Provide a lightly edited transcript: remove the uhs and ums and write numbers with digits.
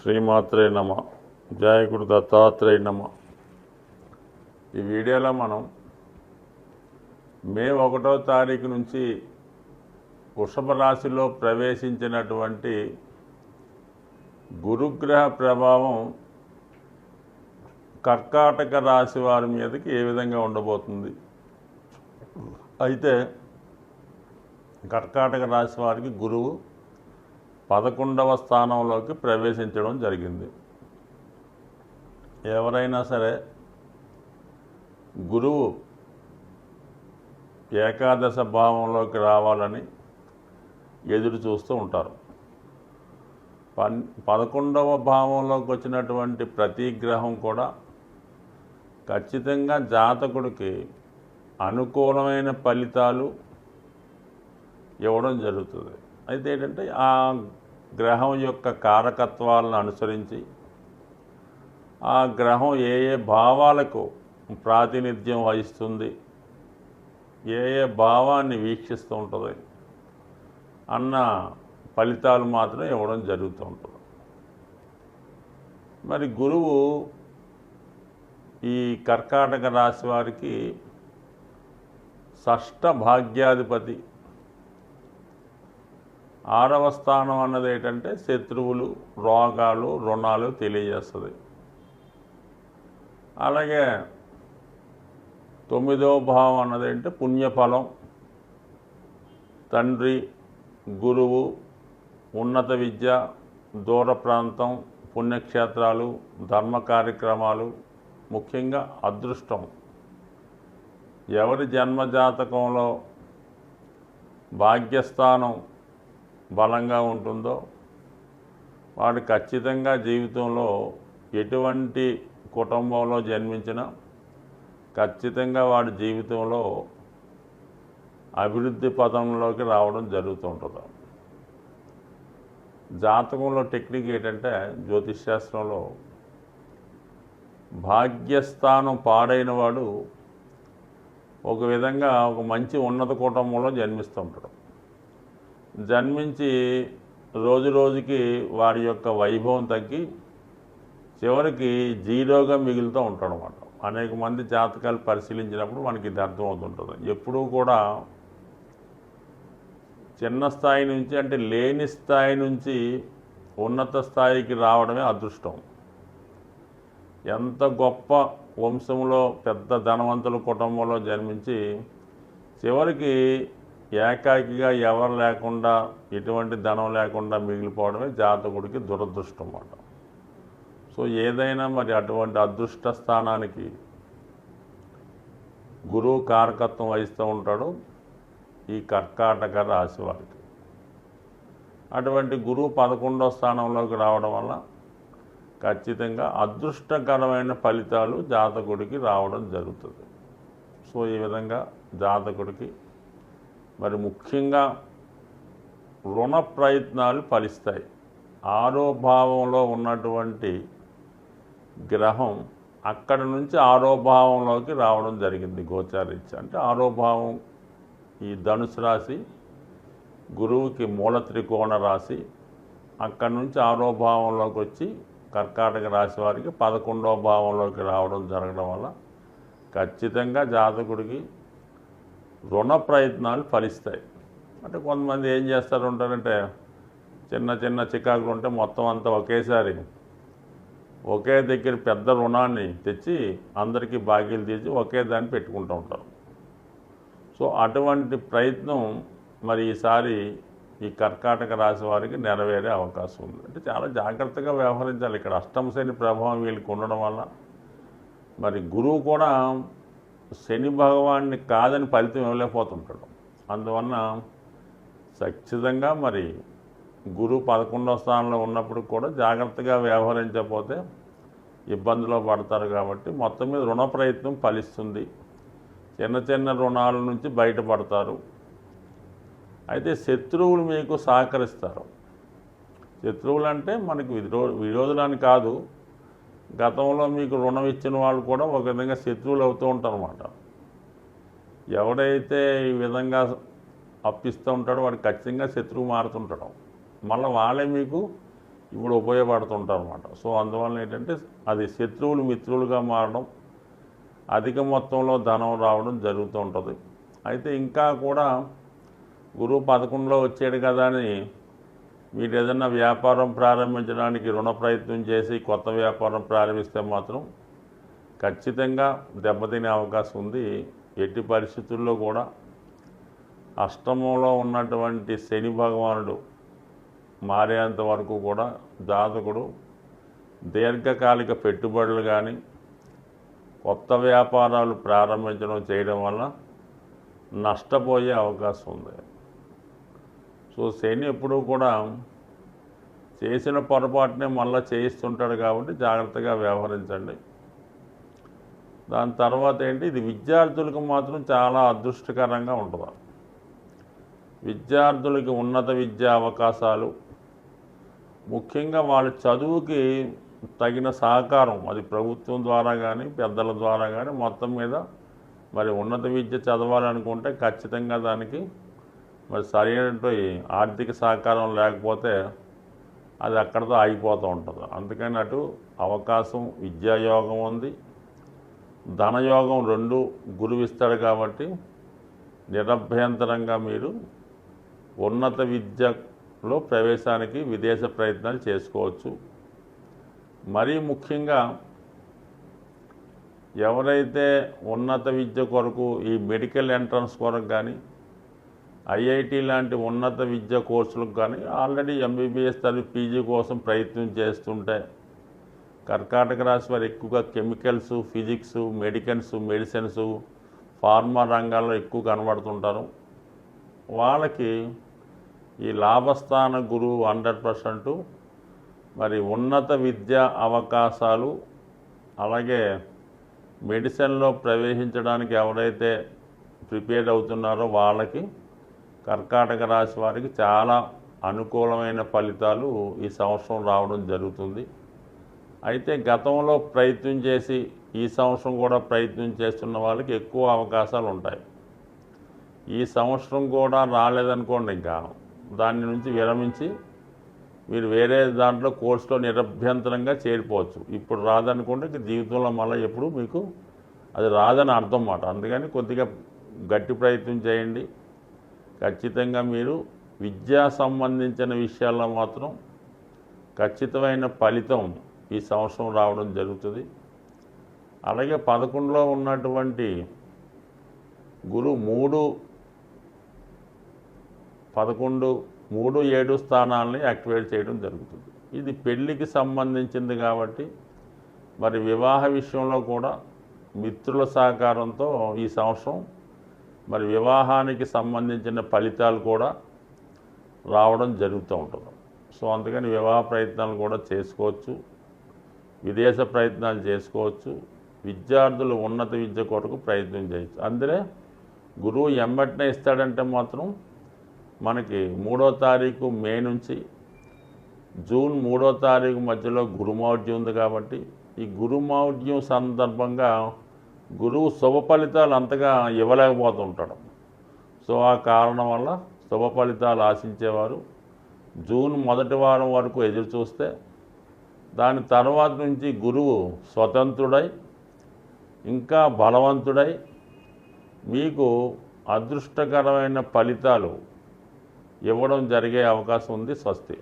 శ్రీమాత్రే నమ. జయ గురు దత్తాత్రేయ నమ. ఈ వీడియోలో మనం మే 1వ తారీఖు నుంచి వృషభ రాశిలో ప్రవేశించినటువంటి గురుగ్రహ ప్రభావం కర్కాటక రాశి వారి మీదకి ఏ విధంగా ఉండబోతుంది. అయితే కర్కాటక రాశి వారికి గురువు 11వ స్థానంలోకి ప్రవేశించడం జరిగింది. ఎవరైనా సరే గురువు ఏకాదశ భావంలోకి రావాలని ఎదురు చూస్తూ ఉంటారు. 11వ భావంలోకి వచ్చినటువంటి ప్రతి గ్రహం కూడా ఖచ్చితంగా జాతకుడికి అనుకూలమైన ఫలితాలు ఇవ్వడం జరుగుతుంది. అయితే ఏంటంటే ఆ గ్రహం యొక్క కారకత్వాలను అనుసరించి ఆ గ్రహం ఏ ఏ భావాలకు ప్రాతినిధ్యం వహిస్తుంది, ఏ ఏ భావాన్ని వీక్షిస్తూ ఉంటుంది అన్న ఫలితాలు మాత్రం ఇవ్వడం జరుగుతూ ఉంటుంది. మరి గురువు ఈ కర్కాటక రాశి వారికి షష్ఠ భాగ్యాధిపతి. 6వ స్థానం అన్నది ఏంటంటే శత్రువులు, రోగాలు, రుణాలు తెలియజేస్తుంది. అలాగే 9వ భావం అన్నది ఏంటంటే పుణ్యఫలం, తండ్రి, గురువు, ఉన్నత విద్య, దూర ప్రాంతం, పుణ్యక్షేత్రాలు, ధర్మ కార్యక్రమాలు, ముఖ్యంగా అదృష్టం. ఎవరి జన్మజాతకంలో భాగ్యస్థానం బలంగా ఉంటుందో వాడు ఖచ్చితంగా జీవితంలో ఎటువంటి కుటుంబంలో జన్మించినా ఖచ్చితంగా వాడి జీవితంలో అభివృద్ధి పదంలోకి రావడం జరుగుతూ ఉంటుంది. జాతకంలో టెక్నిక్ ఏంటంటే జ్యోతిష్ శాస్త్రంలో భాగ్యస్థానం పాడైన వాడు ఒక విధంగా ఒక మంచి ఉన్నత కుటుంబంలో జన్మిస్తూ ఉంటాడు. జన్మించి రోజు రోజుకి వారి యొక్క వైభవం తగ్గి చివరికి జీరోగా మిగులుతూ ఉంటాడు అన్నమాట. అనేక మంది జాతకాలు పరిశీలించినప్పుడు మనకి ఇది అర్థమవుతుంటుంది. ఎప్పుడూ కూడా చిన్న స్థాయి నుంచి, అంటే లేని స్థాయి నుంచి ఉన్నత స్థాయికి రావడమే అదృష్టం. ఎంత గొప్ప వంశంలో పెద్ద ధనవంతుల కుటుంబంలో జన్మించి చివరికి ఏకాకిగా ఎవరు లేకుండా, ఎటువంటి ధనం లేకుండా మిగిలిపోవడమే జాతకుడికి దురదృష్టం అన్నమాట. సో ఏదైనా మరి అటువంటి అదృష్ట స్థానానికి గురువు కారకత్వం వహిస్తూ ఉంటాడు ఈ కర్కాటక రాశి వారికి. అటువంటి గురువు 11వ స్థానంలోకి రావడం వల్ల ఖచ్చితంగా అదృష్టకరమైన ఫలితాలు జాతకుడికి రావడం జరుగుతుంది. సో ఈ విధంగా జాతకుడికి మరి ముఖ్యంగా రుణ ప్రయత్నాలు ఫలిస్తాయి. 6వ భావంలో ఉన్నటువంటి గ్రహం అక్కడి నుంచి 6వ భావంలోకి రావడం జరిగింది గోచారీత్యా. అంటే 6వ భావం ఈ ధనుసు రాశి, గురువుకి మూల త్రికోణ రాశి. అక్కడి నుంచి 6వ భావంలోకి వచ్చి కర్కాటక రాశి వారికి 11వ భావంలోకి రావడం జరగడం వల్ల ఖచ్చితంగా జాతకుడికి రుణ ప్రయత్నాలు ఫలిస్తాయి. అంటే కొంతమంది ఏం చేస్తారు ఉంటారంటే చిన్న చిన్న చికాకులు ఉంటే మొత్తం అంతా ఒకేసారి ఒకే దగ్గర పెద్ద రుణాన్ని తెచ్చి అందరికీ బాకీలు తీసి ఒకే దాన్ని పెట్టుకుంటూ ఉంటారు. సో అటువంటి ప్రయత్నం మరి ఈసారి ఈ కర్కాటక రాశి వారికి నెరవేరే అవకాశం ఉంది. అంటే చాలా జాగ్రత్తగా వ్యవహరించాలి. ఇక్కడ అష్టమ శని ప్రభావం వీళ్ళకి ఉండడం వల్ల మరి గురువు కూడా శని భగవాన్ని కాదని ఫలితం ఇవ్వలేకపోతుంటాడు. అందువలన ఖచ్చితంగా మరి గురువు 11వ స్థానంలో ఉన్నప్పుడు కూడా జాగ్రత్తగా వ్యవహరించకపోతే ఇబ్బందులో పడతారు. కాబట్టి మొత్తం మీద రుణ ప్రయత్నం ఫలిస్తుంది. చిన్న చిన్న రుణాల నుంచి బయటపడతారు. అయితే శత్రువులు మీకు సహకరిస్తారు. శత్రువులు అంటే మనకి విరోధులని కాదు, గతంలో మీకు రుణం ఇచ్చిన వాళ్ళు కూడా ఒక విధంగా శత్రువులు అవుతూ ఉంటారు అన్నమాట. ఎవడైతే ఈ విధంగా అప్పిస్తూ ఉంటాడో వాడు ఖచ్చితంగా శత్రువు మారుతుంటాడు. మళ్ళీ వాళ్ళే మీకు ఇప్పుడు ఉపయోగపడుతుంటారు అన్నమాట. సో అందువల్ల ఏంటంటే అది శత్రువులు మిత్రులుగా మారడం, అధిక మొత్తంలో ధనం రావడం జరుగుతూ ఉంటుంది. అయితే ఇంకా కూడా గురువు 11లో వచ్చాడు కదా అని మీరు ఏదైనా వ్యాపారం ప్రారంభించడానికి రుణ ప్రయత్నం చేసి కొత్త వ్యాపారం ప్రారంభిస్తే మాత్రం ఖచ్చితంగా దెబ్బతినే అవకాశం ఉంది. ఎట్టి పరిస్థితుల్లో కూడా అష్టమంలో ఉన్నటువంటి శని భగవానుడు మారేంత వరకు కూడా జాతకుడు దీర్ఘకాలిక పెట్టుబడులు కానీ కొత్త వ్యాపారాలు ప్రారంభించడం చేయడం వల్ల నష్టపోయే అవకాశం ఉంది. సో శని ఎప్పుడూ కూడా చేసిన పొరపాటునే మళ్ళీ చేయిస్తుంటాడు కాబట్టి జాగ్రత్తగా వ్యవహరించండి. దాని తర్వాత ఏంటి, ఇది విద్యార్థులకు మాత్రం చాలా అదృష్టకరంగా ఉంటుంది. విద్యార్థులకి ఉన్నత విద్యా అవకాశాలు, ముఖ్యంగా వాళ్ళ చదువుకి తగిన సహకారం అది ప్రభుత్వం ద్వారా కానీ పెద్దల ద్వారా కానీ మొత్తం మీద మరి ఉన్నత విద్య చదవాలనుకుంటే ఖచ్చితంగా దానికి మరి సరైనటువంటి ఆర్థిక సహకారం లేకపోతే అది అక్కడితో ఆగిపోతూ ఉంటుంది. అందుకని అటు అవకాశం విద్యాయోగం ఉంది, ధనయోగం రెండు గురువు ఇస్తాడు కాబట్టి నిరభ్యంతరంగా మీరు ఉన్నత విద్యలో ప్రవేశానికి విదేశ ప్రయత్నాలు చేసుకోవచ్చు. మరీ ముఖ్యంగా ఎవరైతే ఉన్నత విద్య కొరకు ఈ మెడికల్ ఎంట్రన్స్ కొరకు కానీ ఐఐటి లాంటి ఉన్నత విద్య కోర్సులకు కానీ ఆల్రెడీ ఎంబీబీఎస్ చదివి పీజీ కోసం ప్రయత్నం చేస్తుంటే కర్కాటక రాశి వారు ఎక్కువగా కెమికల్స్, ఫిజిక్స్, మెడిసిన్స్, ఫార్మా రంగాల్లో ఎక్కువ కనబడుతుంటారు. వాళ్ళకి ఈ లాభస్థాన గురువు 100% మరి ఉన్నత విద్యా అవకాశాలు, అలాగే మెడిసిన్లో ప్రవేశించడానికి ఎవరైతే ప్రిపేర్ అవుతున్నారో వాళ్ళకి కర్కాటక రాశి వారికి చాలా అనుకూలమైన ఫలితాలు ఈ సంవత్సరం రావడం జరుగుతుంది. అయితే గతంలో ప్రయత్నం చేసి ఈ సంవత్సరం కూడా ప్రయత్నం చేస్తున్న వాళ్ళకి ఎక్కువ అవకాశాలు ఉంటాయి. ఈ సంవత్సరం కూడా రాలేదనుకోండి, ఇంకా దాని నుంచి విరమించి మీరు వేరే దాంట్లో కోర్సులో నిరభ్యంతరంగా చేరిపోవచ్చు. ఇప్పుడు రాదనుకోండి, జీవితంలో మళ్ళీ ఎప్పుడు మీకు అది రాదని అర్థం మాట. అందుకని కొద్దిగా గట్టి ప్రయత్నం చేయండి. ఖచ్చితంగా మీరు విద్యా సంబంధించిన విషయాల్లో మాత్రం ఖచ్చితమైన ఫలితం ఈ సంవత్సరం రావడం జరుగుతుంది. అలాగే 11లో ఉన్నటువంటి గురు 3, 11, 3, 7 స్థానాలని యాక్టివేట్ చేయడం జరుగుతుంది. ఇది పెళ్ళికి సంబంధించింది కాబట్టి మరి వివాహ విషయంలో కూడా మిత్రుల సహకారంతో ఈ సంవత్సరం మరి వివాహానికి సంబంధించిన ఫలితాలు కూడా రావడం జరుగుతూ ఉంటుంది. సో అందుకని వివాహ ప్రయత్నాలు కూడా చేసుకోవచ్చు, విదేశ ప్రయత్నాలు చేసుకోవచ్చు, విద్యార్థులు ఉన్నత విద్య కొరకు ప్రయత్నం చేయొచ్చు. అందులో గురువు ఎంబటినే ఇస్తాడంటే మాత్రం మనకి 3వ తారీఖు మే నుంచి జూన్ 3వ తారీఖు మధ్యలో గురుమౌఢ్యం ఉంది కాబట్టి ఈ గురుమౌఢ్యం సందర్భంగా గురువు శుభ ఫలితాలు అంతగా ఇవ్వలేకపోతుంటాడు. సో ఆ కారణం వల్ల శుభ ఫలితాలు ఆశించేవారు జూన్ మొదటి వారం వరకు ఎదురు చూస్తే దాని తర్వాత నుంచి గురువు స్వతంత్రుడై ఇంకా బలవంతుడై మీకు అదృష్టకరమైన ఫలితాలు ఇవ్వడం జరిగే అవకాశం ఉంది. స్వస్తి.